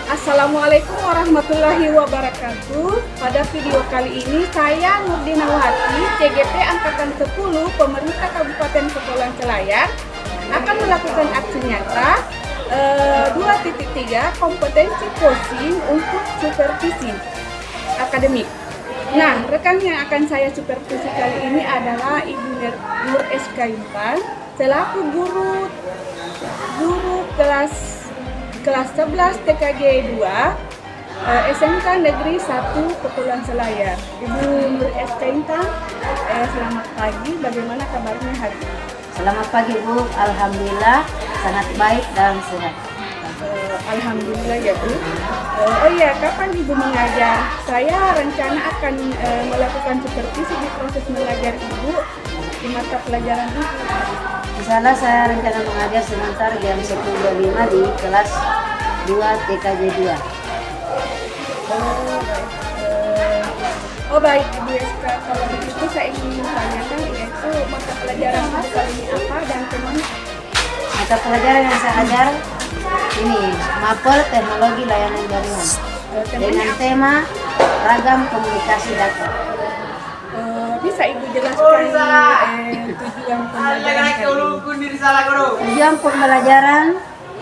Assalamualaikum warahmatullahi wabarakatuh. Pada video kali ini saya Nurdinawati, CGP Angkatan 10 Pemerintah Kabupaten Kepulauan Selayar akan melakukan aksi nyata 2.3 kompetensi coaching untuk supervisi akademik. Nah, rekan yang akan saya supervisi kali ini adalah Ibu Nur SK Intan selaku guru kelas 11 TKJ 2 SMK Negeri 1 Kepulauan Selayar. Ibu Nur SK Intan, selamat pagi. Bagaimana kabarnya hari ini? Selamat pagi Bu, alhamdulillah sangat baik dan sehat. Alhamdulillah ya Bu. Oh iya, kapan Ibu mengajar? Saya rencana akan melakukan supervisi di proses mengajar Ibu di mata pelajaran Ibu. Misalnya saya rencana mengajar sebentar jam 10.25 di kelas 2 TKJ 2. Oh baik Ibu SK, kalau begitu saya ingin menanyakan yaitu mata pelajaran Ibu kali ini apa dan kemana? Mata pelajaran yang saya ajar ini Mapel Teknologi Layanan Jaringan dengan tema Ragam Komunikasi Data. Bisa Ibu jelaskan tujuan pembelajaran kali ini? Tujuan pembelajaran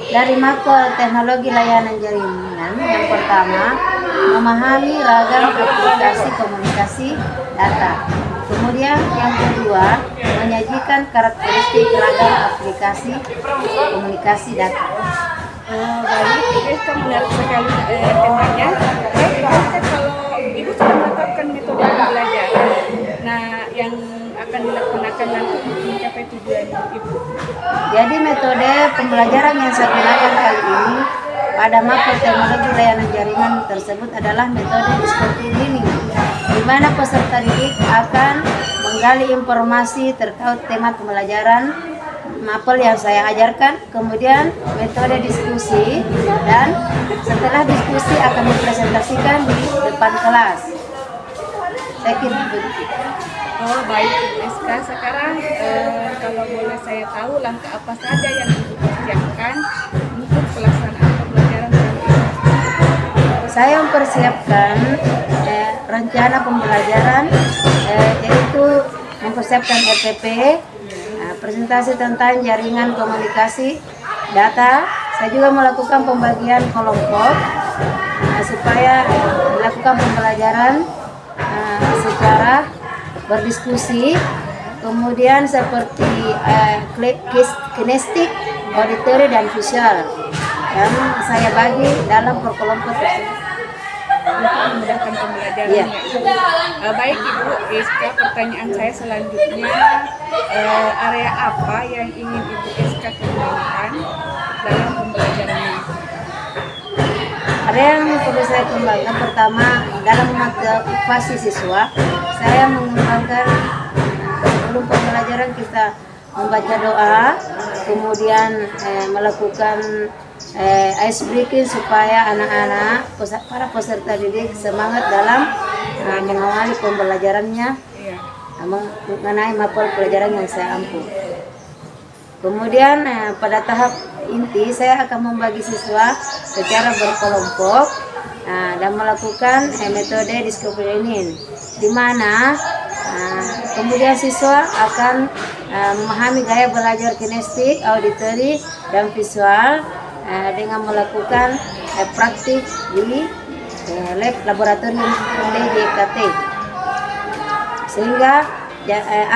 dari Mapel Teknologi Layanan Jaringan yang pertama, memahami ragam aplikasi komunikasi data. Kemudian yang kedua, menyajikan karakteristik ragam aplikasi komunikasi data. Baik, itu menarik sekali temanya. Baik, kalau Ibu sudah menetapkan metode pembelajaran, nah yang akan dilaksanakan nanti untuk mencapai tujuan Ibu. Jadi metode pembelajaran yang saya gunakan kali ini pada Mapel Teknologi Layanan Jaringan tersebut adalah metode discovery learning, di mana peserta didik akan menggali informasi terkait tema pembelajaran Mapel yang saya ajarkan, kemudian metode diskusi, dan setelah diskusi akan dipresentasikan di depan kelas. Saya kira begitu. Oh baik Ibu SK, sekarang kalau boleh saya tahu langkah apa saja yang Ibu persiapkan untuk pelaksanaan pembelajaran kali ini? Saya mempersiapkan rencana pembelajaran yaitu mempersiapkan RPP, presentasi tentang jaringan komunikasi data. Saya juga melakukan pembagian kelompok supaya melakukan pembelajaran secara berdiskusi, kemudian seperti kinestik, auditory, dan visual yang saya bagi dalam perkelompok tersebut Untuk memudahkan pembelajarannya. Baik Ibu SK, pertanyaan saya selanjutnya, area apa yang ingin Ibu SK kembangkan dalam pembelajarannya? Ada yang perlu saya kembangkan. Pertama, dalam motivasi siswa, saya mengembangkan sebelum pembelajaran kita membaca doa, kemudian melakukan ice breaking supaya anak-anak, para peserta didik semangat dalam mengawali pembelajarannya mengenai mapel pelajaran yang saya ampu. Kemudian pada tahap inti saya akan membagi siswa secara berkelompok dan melakukan metode discovery learning, di mana kemudian siswa akan memahami gaya belajar kinestik, auditory, dan visual dengan melakukan praktik di lab laboratorium LJKT, sehingga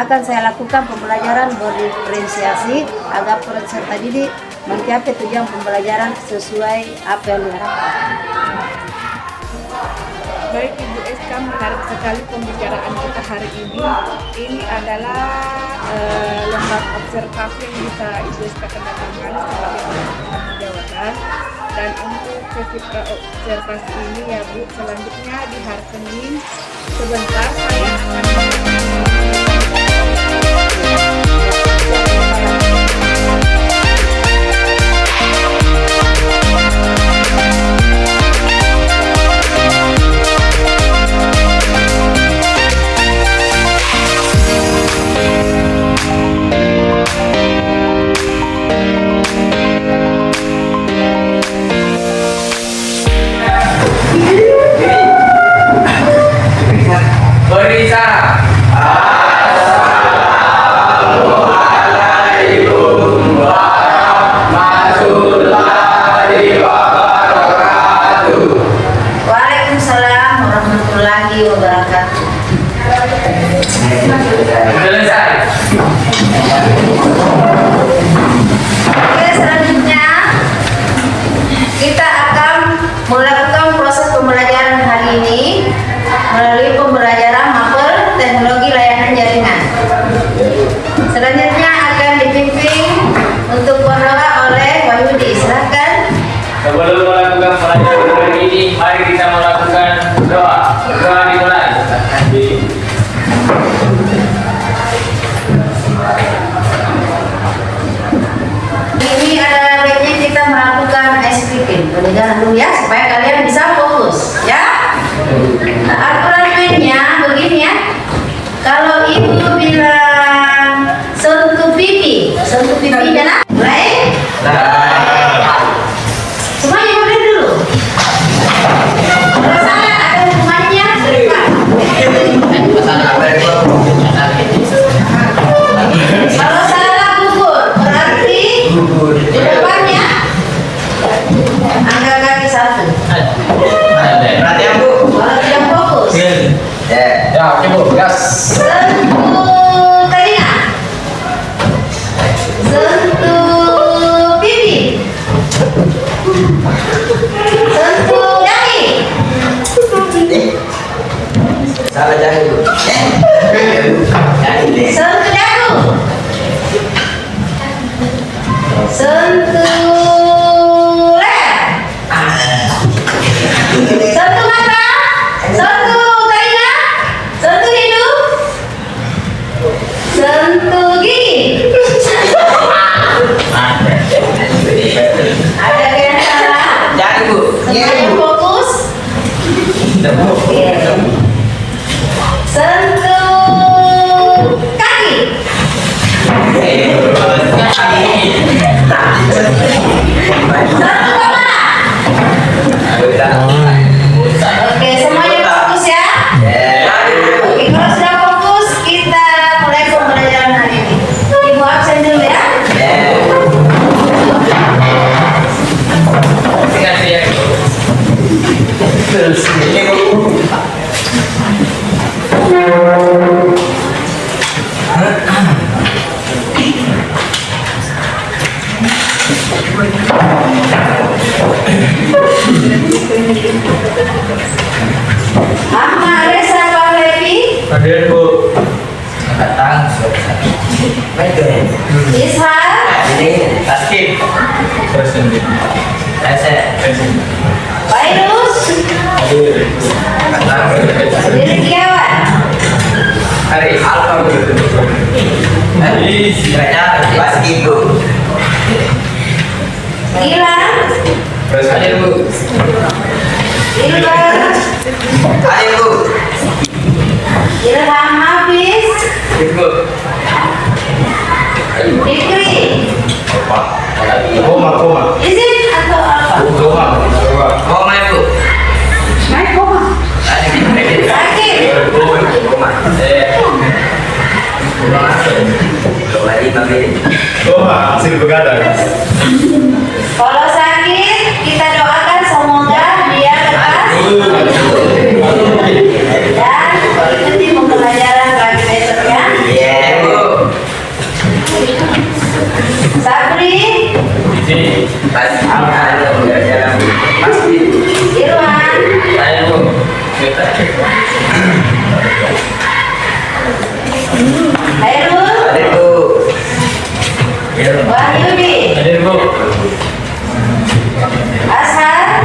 akan saya lakukan pembelajaran berdiferensiasi agar peserta didik mencapai tujuan pembelajaran sesuai apa yang diharapkan. Baik Ibu SK, menarik sekali pembicaraan kita hari ini. Ini adalah lembaga observasi yang bisa Ibu SK tandatangani sebagai pertanggungjawabkan. Dan untuk sesi observasi ini ya Bu, selanjutnya di hari Senin sebentar saya akan wabarakatuh. Selesai. Oke, selanjutnya kita akan melakukan proses pembelajaran hari ini melalui pembelajaran mapel teknologi layanan jaringan. Selanjutnya akan dipimpin untuk berdoa oleh Wahyudi. Silakan. Sebelum melakukan pelajaran hari ini, mari kita melakukan doa. Doa dimulai. Ini adalah baiknya kita melakukan speaking. Jangan dulu ya, supaya kalian bisa fokus, ya. Nah, aturan mainnya begini ya. Kalau ibu bilang sentuh pipinya nak, mulai. Semuanya boleh dulu. Kalau salah ada hukumannya depan. Kalau salah gugur, berarti di depannya angka kaki satu. Perhatian Bu. Kalau tidak fokus, Ya, oke Bu. Gas. sentuh telinga, sentuh pipi, sentuh dahi, Salah jahe Bu. sentuh dagu, sentuh leher, sentuh mata, sentuh telinga, sentuh hidung, sentuh gigi. Ada yang salah? Jangan Bu. Semuanya fokus. Oke. Sentuh kaki. Sentuh kepala. Oke, semuanya fokus ya. Oke, kalau sudah fokus, kita mulai pembelajaran hari ini. Ibu absen dulu ya. Ahmad Reza Pahlevi, Hadir Bu. Datang. Ishak, Taskim. Terus ini. Fairuz, Dirkiawan, Hari Alfa Bu. Kiranya Taskim Bu. Gilang, Terus hadir Bu. Ilbar, Hadir Bu. Ilham Hafiz, Bu. Fikri, Koma. izin atau apa? Koma Bu. Naik koma. Sakit. Koma, hasil begadang. Kalau sakit, kita doakan semoga dia lekas dan ikuti pembelajaran lagi besok ya. Sabri, Irwan, Hairul, Wahyudi, Ashar,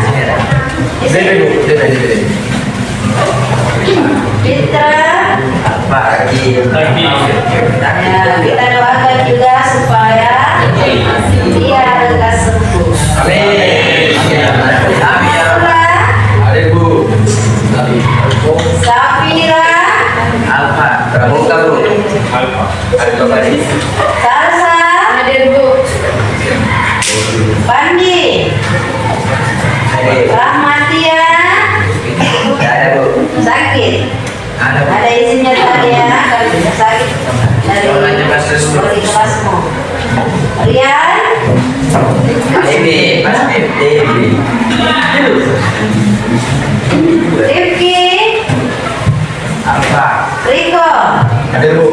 Fitra. Ya, kita doakan juga supaya dia lekas sembuh. Safira, Salsa, Pandi, Rahmatia, sakit. Ada izinnya tadi ya, kalau tidak sakit dari kelasmu. Rian, Rifki, Hadir Bu.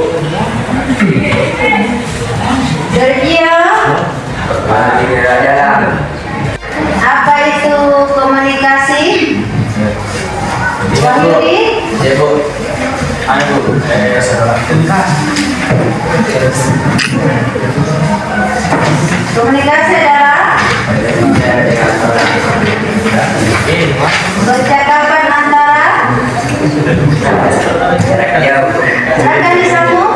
Sergio, apa itu komunikasi? Wahyudi, Ya Bu. Ayo Bu. komunikasi adalah percakapan antara. Silakan disambung.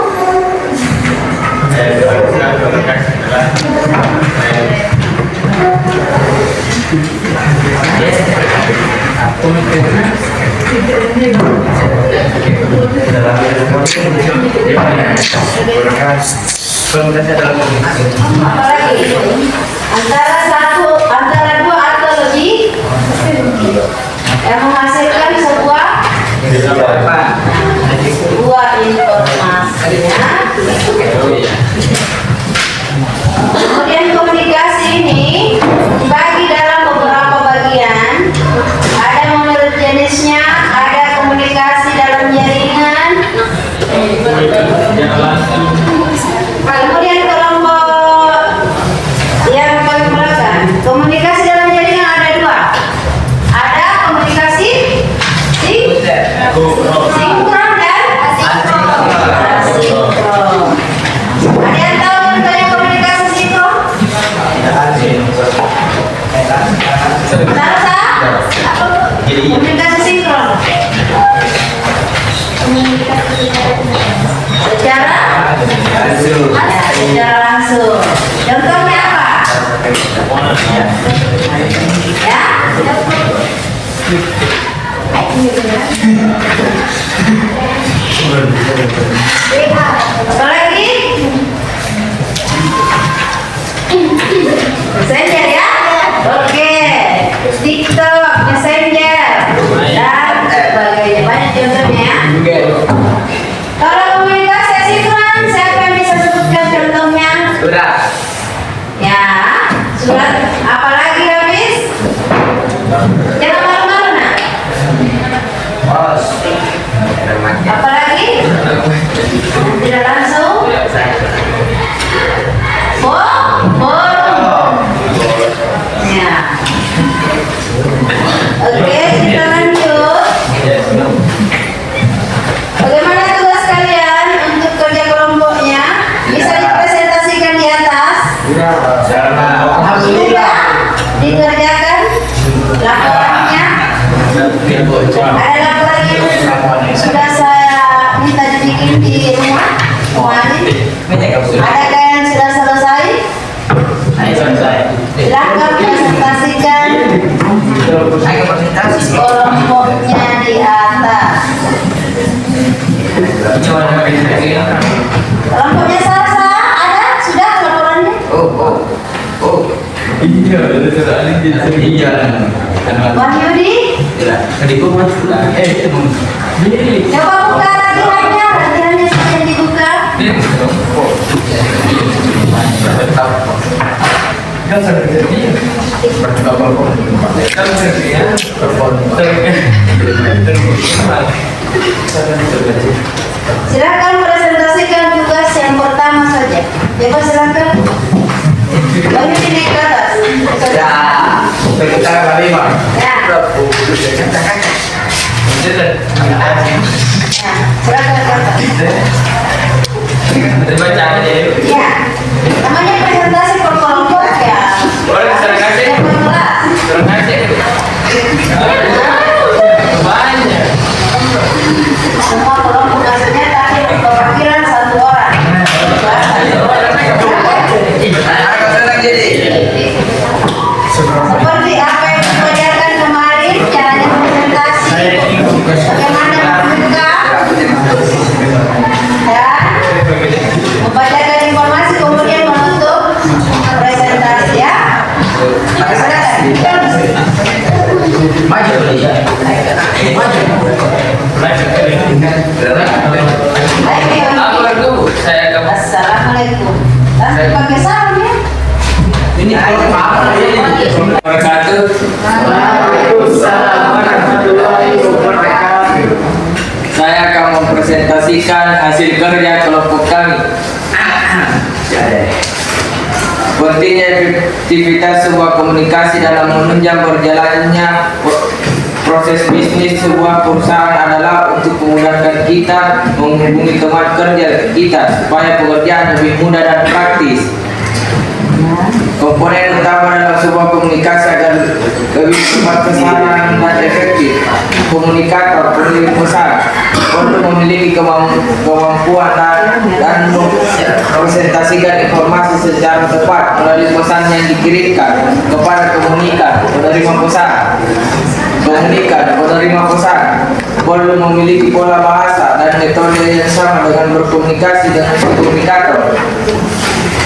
Apalagi antara dua atau lebih yang menghasilkan sebuah informasi. Kemudian komunikasi ini dibagi dalam beberapa bagian. Ada menurut jenisnya, ada komunikasi dalam jaringan. Kemudian kelompok yang paling belakang, komunikasi dalam jaringan ada dua. Ada komunikasi sinkron dan asinkron. Ada yang tahu contohnya komunikasi sinkron? Narasa? Komunikasi sinkron. Secara langsung. Contohnya apa? Ya? Apa lagi? Messenger ya? Oke. TikTok, Messenger, dan sebagainya. Banyak contohnya ya. Kalau komunikasi asinkron, siapa yang bisa sebutkan contohnya? Sudah. Ya, surat. Apalagi habis? Jangan malu-malu nak. Apalagi? Tidak langsung. Forum. Ya. Oke, kita lanjut. Bagaimana tugas kalian untuk kerja kelompoknya? Bisa dipresentasikan di atas? Sudah dikerjakan laporannya? Ada laporan yang sudah saya minta dibikin di rumah kemarin? Adakah yang sudah selesai? Silakan presentasikan kelompoknya di atas. Kelompoknya Salsa ada? Sudah laporannya? Wahyudi? Coba buka latihannya sudah dibuka. Silakan presentasikan tugas yang pertama saja. Coba silakan. Wahyudi naik ke atas. Ya. Silakan ke atas. Ya. Namanya presentasi per kelompok ya. Semua kelompok hasilnya tadi perwakilan satu orang. Seperti apa yang diajarkan kemarin, caranya presentasi, bagaimana membuka dan membacakan informasi komunikasi. memperhatikan hasil kerja kelompok kami. Pentingnya efektivitas sebuah komunikasi dalam menunjang berjalannya proses bisnis sebuah perusahaan adalah untuk memudahkan kita menghubungi teman kerja kita supaya pekerjaan lebih mudah dan praktis. Komponen utama dalam sebuah komunikasi agar lebih cepat kesaran dan efektif. Komunikator penerima pesan perlu memiliki kemampuan dan mempresentasikan informasi secara tepat melalui pesan yang dikirimkan kepada komunikan penerima pesan. Komunikan penerima pesan perlu memiliki pola bahasa dan metode yang sama dengan berkomunikasi dengan komunikator.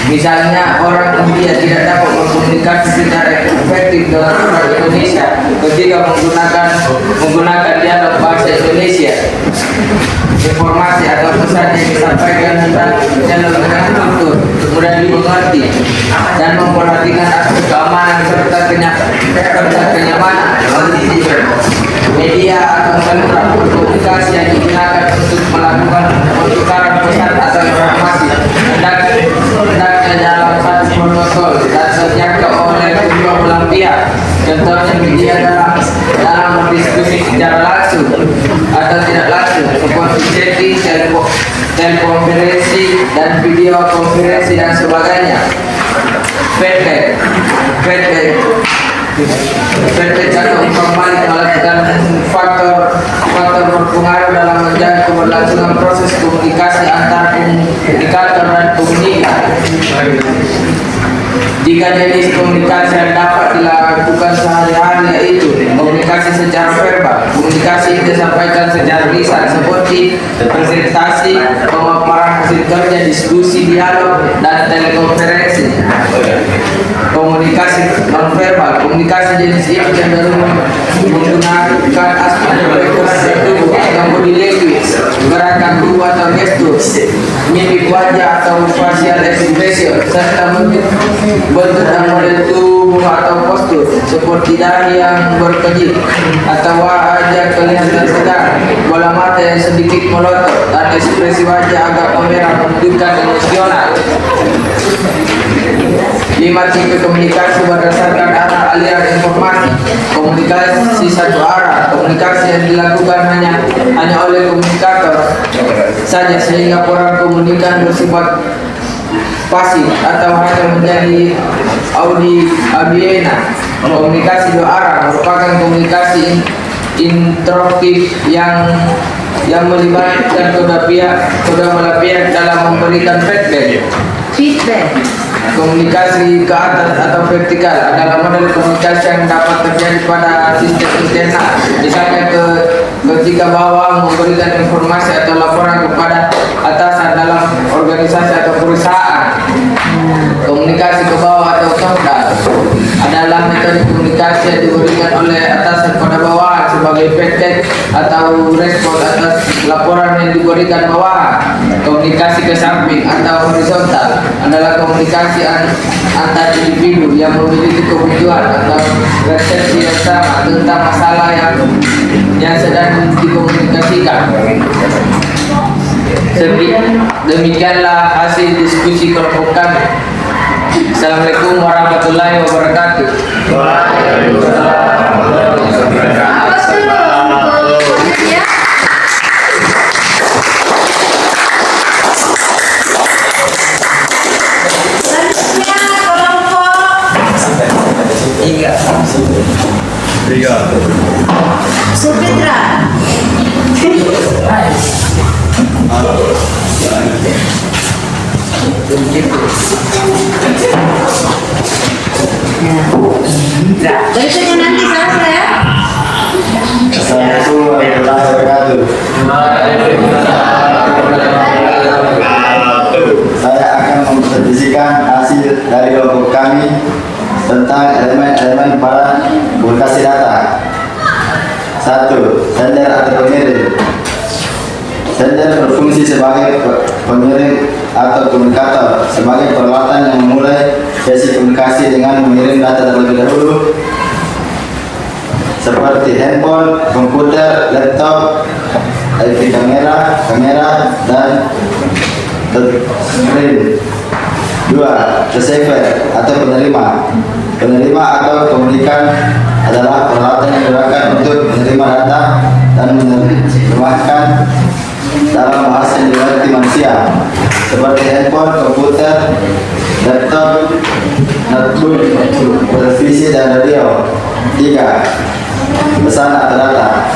Misalnya, orang India tidak dapat berkomunikasi secara efektif dengan orang Indonesia ketika menggunakan dialog bahasa Indonesia. Informasi atau pesan yang disampaikan dalam dengan tutur mudah dimengerti dan memperhatikan aspek keamanan serta kenyamanan. Media atau saluran komunikasi yang digunakan untuk melakukan pertukaran pesan atau informasi hendaknya dalam satu protokol dan terjaga oleh kedua belah pihak. Contohnya media dalam berdiskusi secara langsung atau tidak langsung seperti chatting, telekonferensi dan video konferensi dan sebagainya. Feedback atau informal melakukan faktor berpengaruh dalam menjaga keberlangsungan proses komunikasi antar komunikator dan komunikan. Jika jenis komunikasi yang dapat dilakukan sehari-hari yaitu komunikasi secara verbal, komunikasi yang disampaikan secara lisan seperti presentasi, pemaparan hasil kerja, diskusi, dialog, dan telekonferensi. Komunikasi nonverbal, komunikasi jenis ini cenderung menggunakan aspek ekspresi tubuh atau body language, gerakan tubuh atau gestur, mimik wajah atau facial expression, serta bentuk dan model tubuh atau postur seperti dahi yang berkedip atau wajah kelihatan sedang, bola mata yang sedikit melotot, dan ekspresi wajah agak memerah menunjukkan emosional. 5 tipe komunikasi berdasarkan arah aliran informasi. Komunikasi satu arah, komunikasi yang dilakukan hanya oleh komunikator saja sehingga orang komunikan bersifat pasif atau hanya menjadi audiena. Komunikasi dua arah merupakan komunikasi interaktif yang melibatkan kedua belah pihak dalam memberikan feedback. Komunikasi ke atas atau vertikal adalah model komunikasi yang dapat terjadi pada sistem internal. Misalnya ketika bawah memberikan informasi atau laporan kepada atasan dalam organisasi atau perusahaan. Komunikasi ke bawah atau top-down adalah metode komunikasi yang diberikan oleh atasan pada bawahan sebagai feedback atau respon atas laporan yang diberikan bawahan. Komunikasi ke samping atau horizontal adalah komunikasi antar individu yang memiliki kebutuhan atau persepsi yang sama tentang masalah yang sedang dikomunikasikan. Demikianlah hasil diskusi kelompok kami. Assalamualaikum warahmatullahi wabarakatuh. Tiga. Supitra. Berikutnya nanti selesai ya. Assalamualaikum warahmatullahi wabarakatuh. Saya akan mempresentasikan hasil dari kelompok kami tentang elemen-elemen pada komunikasi data. 1. Sender atau pengirim. Sender berfungsi sebagai pengirim atau komunikator sebagai peralatan yang memulai sesi komunikasi dengan mengirim data terlebih dahulu seperti handphone, komputer, laptop, IP kamera, dan touchscreen. 2. Receiver atau penerima. Penerima atau pemberikan adalah peralatan yang digunakan untuk menerima data dan menerjemahkan dalam bahasa yang dimengerti manusia, seperti handphone, komputer, laptop, notebook, televisi, dan radio. 3. Pesan atau data.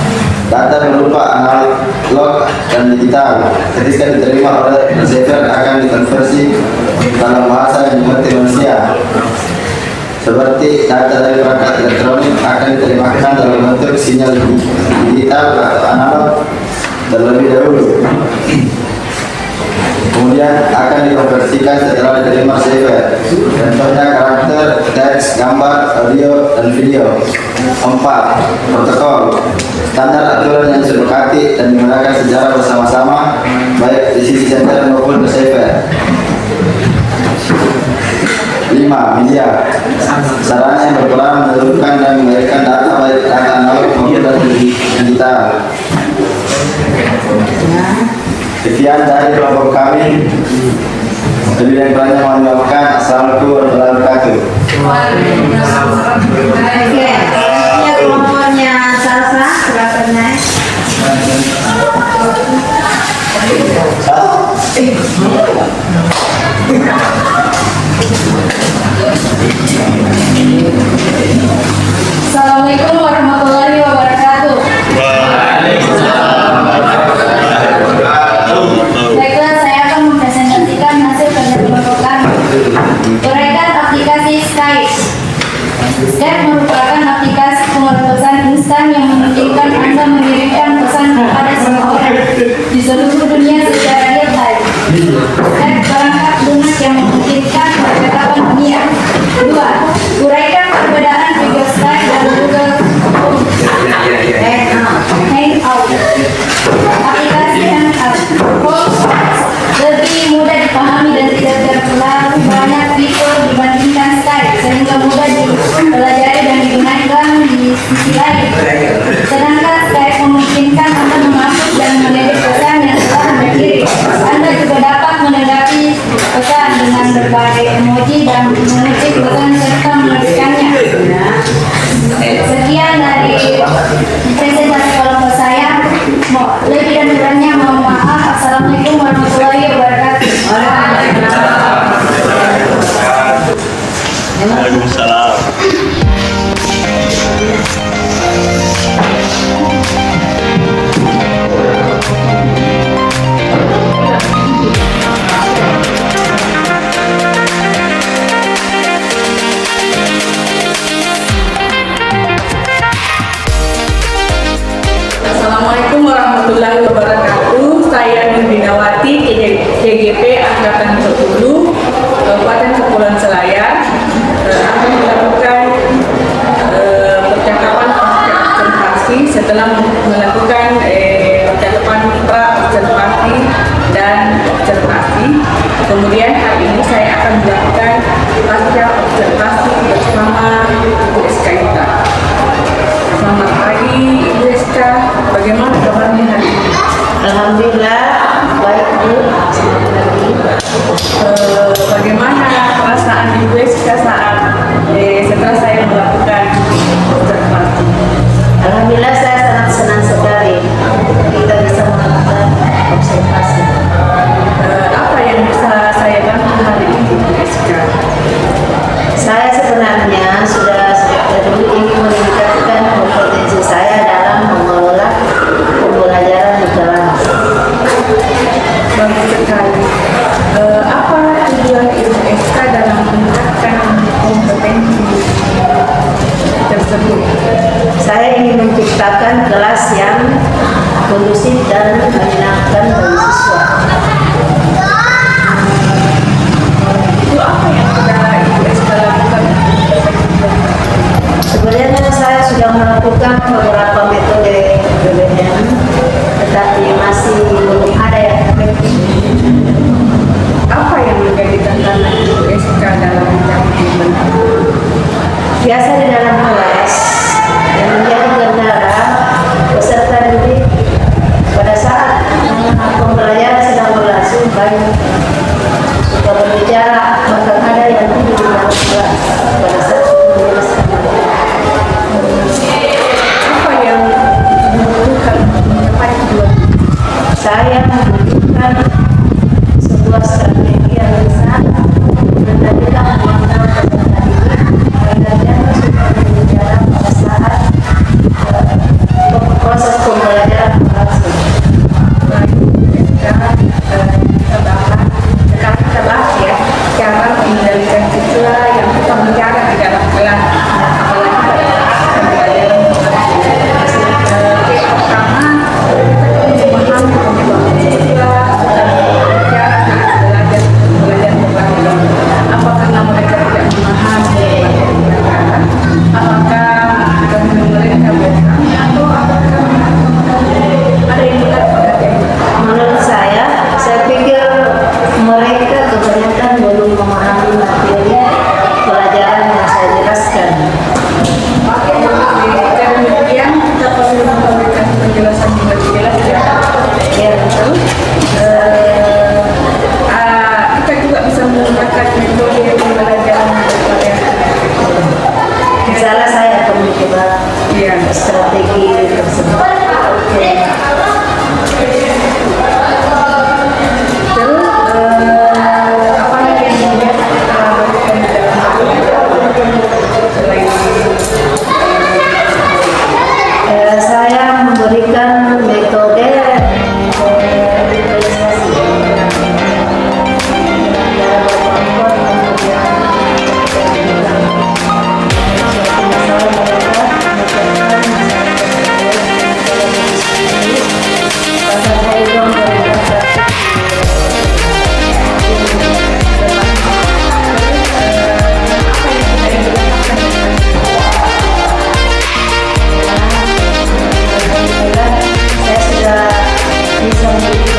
Data berupa analog dan digital. Ketika diterima oleh receiver akan dikonversi dalam bahasa yang dimengerti manusia, seperti data dari perangkat elektronik akan diterjemahkan dalam bentuk sinyal digital atau analog terlebih dahulu. Kemudian akan dikonversikan setelah diterima receiver. Contohnya karakter, teks, gambar, audio, dan video. 4. Protokol. Standar aturan yang disepakati dan digunakan secara bersama-sama baik di sisi sender maupun receiver. 5. Media. Sarana yang berperan menurunkan dan mengirimkan data baik data analog maupun data digital. Sekian dari kelompok kami. Lebih dan kurangnya mohon dimaafkan. Assalamualaikum warahmatullahi wabarakatuh. Oke, ini kelompoknya Salsa, silakan naik. Assalamualaikum warahmatullahi wabarakatuh. Baiklah, saya akan mempresentasikan hasil kerja kelompok kami. Uraikan aplikasi Skype. Skype merupakan aplikasi pengumpulan pesan instan yang memungkinkan Anda mengirimkan pesan kepada seseorang di seluruh dunia secara real time. Skype perangkat lunak yang memungkinkan percakapan dunia. 2. Uraikan perbedaan video Skype dan Google Hangout. Aplikasi Hangout lebih mudah dipahami dan tidak terlalu banyak fitur dibandingkan Skype, sehingga mudah dipelajari dan digunakan di sisi lain. Sedangkan Skype memungkinkan Anda memasuk dan mengedit pesan yang telah Anda kirim. Anda juga dapat menanggapi pesan dengan berbagai emoji dan mengecek pesan serta menuliskannya. Sekian dari presentasi kelompok saya. Lebih dan kurangnya mohon maaf. Assalamualaikum warahmatullahi wabarakatuh. Waalaikumsalam. Assalamualaikum warahmatullahi wabarakatuh. Saya Nurdinawati, KGP Angkatan 10, Kabupaten Kepulauan Selayar, akan melakukan percakapan pasca observasi setelah melakukan percakapan pra observasi dan observasi. Kemudian hari ini saya akan melakukan pasca observasi bersama Ibu SK kita. Selamat pagi Ibu SK, bagaimana kabarnya hari ini? Alhamdulillah baik Bu. Selamat pagi. Bagaimana perasaan Ibu SK saat setelah saya melakukan observasi? Alhamdulillah saya sangat senang sekali kita bisa melakukan observasi. Apa yang bisa saya bantu hari ini Ibu SK? Saya sebenarnya sudah sejak dulu ingin meningkatkan kompetensi saya dalam mengelola pembelajaran di kelas. Bagus sekali. Apa tujuan Ibu SK dalam meningkatkan kompetensi tersebut? Saya ingin menciptakan kelas yang kondusif dan menyenangkan bagi siswa. Itu apa yang sudah Ibu SK lakukan? Sebenarnya saya sudah melakukan beberapa metode BBM, tetapi masih belum ada yang efektif. Apa yang menjadi tantangan Ibu SK dalam mencapai bentuk? Biasa di dalam kelas yang menjadi kendala peserta didik pada saat saya membutuhkan sebuah strategi yang bisa mengendalikan mental peserta didik agar jangan suka berbicara pada saat proses pembelajaran berlangsung. Sekarang kita bahas ya cara mengendalikan siswa yang suka bicara di dalam kelas, apalagi pada saat pembelajaran berlangsung. Pertama, kita perlu memahami bahwa siswa bicara saat belajar berlangsung. Apa karena mereka tidak memahami materi apakah karena mereka bosan atau apakah ada yang benar pada tema? Menurut saya pikir mereka kebanyakan belum memahami materi pelajaran yang saya jelaskan. Dan kemudian kita perlu memberikan penjelasan yang lebih jelas ya. Ya, betul. Kita juga bisa menggunakan metode pembelajaran bervariasi. Misalnya saya akan mencoba strategi tersebut. Terus apa lagi yang kemudian kita lakukan di dalam selain Saya memberikan metode visualisasi dengan cara berkelompok, kemudian suatu masalah mereka memecahkan masalah saya juga memberikan praktik saya sudah bisa memberikan